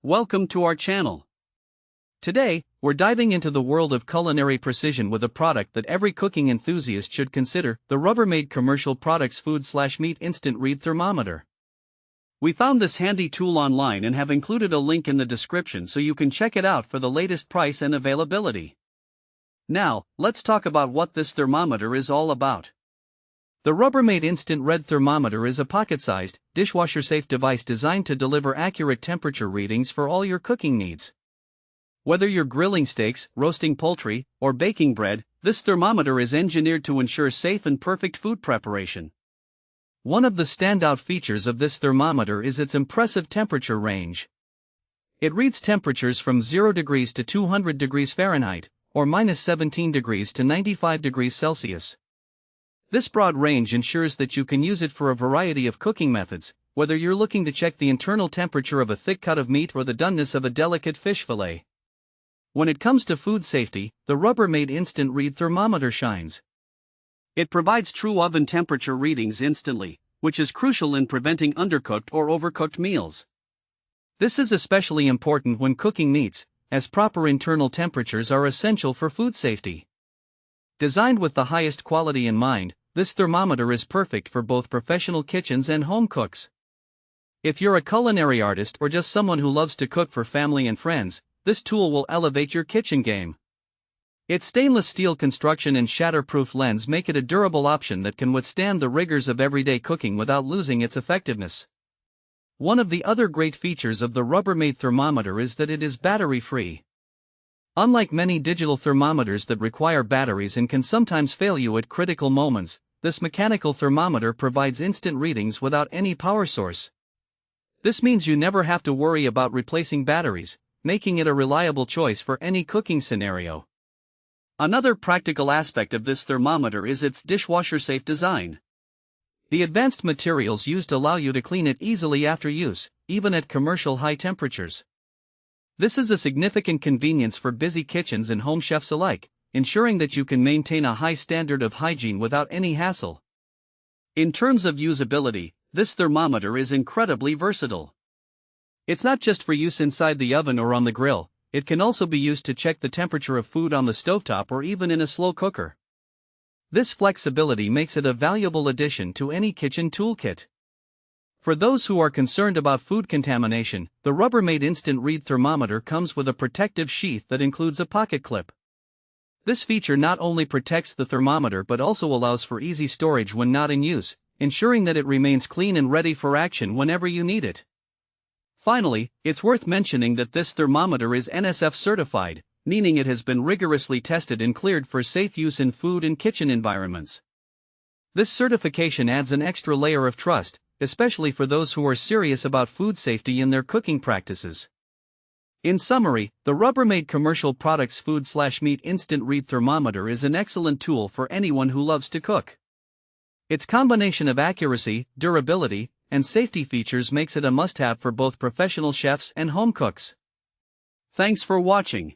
Welcome to our channel. Today, we're diving into the world of culinary precision with a product that every cooking enthusiast should consider, the Rubbermaid Commercial Products Food/Meat Instant Read Thermometer. We found this handy tool online and have included a link in the description so you can check it out for the latest price and availability. Now, let's talk about what this thermometer is all about. The Rubbermaid Instant Read Thermometer is a pocket-sized, dishwasher-safe device designed to deliver accurate temperature readings for all your cooking needs. Whether you're grilling steaks, roasting poultry, or baking bread, this thermometer is engineered to ensure safe and perfect food preparation. One of the standout features of this thermometer is its impressive temperature range. It reads temperatures from 0 degrees to 200 degrees Fahrenheit, or minus 17 degrees to 95 degrees Celsius. This broad range ensures that you can use it for a variety of cooking methods, whether you're looking to check the internal temperature of a thick cut of meat or the doneness of a delicate fish fillet. When it comes to food safety, the Rubbermaid Instant Read Thermometer shines. It provides true oven temperature readings instantly, which is crucial in preventing undercooked or overcooked meals. This is especially important when cooking meats, as proper internal temperatures are essential for food safety. Designed with the highest quality in mind, this thermometer is perfect for both professional kitchens and home cooks. If you're a culinary artist or just someone who loves to cook for family and friends, this tool will elevate your kitchen game. Its stainless steel construction and shatterproof lens make it a durable option that can withstand the rigors of everyday cooking without losing its effectiveness. One of the other great features of the Rubbermaid thermometer is that it is battery-free. Unlike many digital thermometers that require batteries and can sometimes fail you at critical moments, this mechanical thermometer provides instant readings without any power source. This means you never have to worry about replacing batteries, making it a reliable choice for any cooking scenario. Another practical aspect of this thermometer is its dishwasher-safe design. The advanced materials used allow you to clean it easily after use, even at commercial high temperatures. This is a significant convenience for busy kitchens and home chefs alike, ensuring that you can maintain a high standard of hygiene without any hassle. In terms of usability, this thermometer is incredibly versatile. It's not just for use inside the oven or on the grill, it can also be used to check the temperature of food on the stovetop or even in a slow cooker. This flexibility makes it a valuable addition to any kitchen toolkit. For those who are concerned about food contamination, the Rubbermaid Instant Read Thermometer comes with a protective sheath that includes a pocket clip. This feature not only protects the thermometer but also allows for easy storage when not in use, ensuring that it remains clean and ready for action whenever you need it. Finally, it's worth mentioning that this thermometer is NSF certified, meaning it has been rigorously tested and cleared for safe use in food and kitchen environments. This certification adds an extra layer of trust, especially for those who are serious about food safety in their cooking practices. In summary, the Rubbermaid Commercial Products Food/Meat Instant Read Thermometer is an excellent tool for anyone who loves to cook. Its combination of accuracy, durability, and safety features makes it a must-have for both professional chefs and home cooks. Thanks for watching.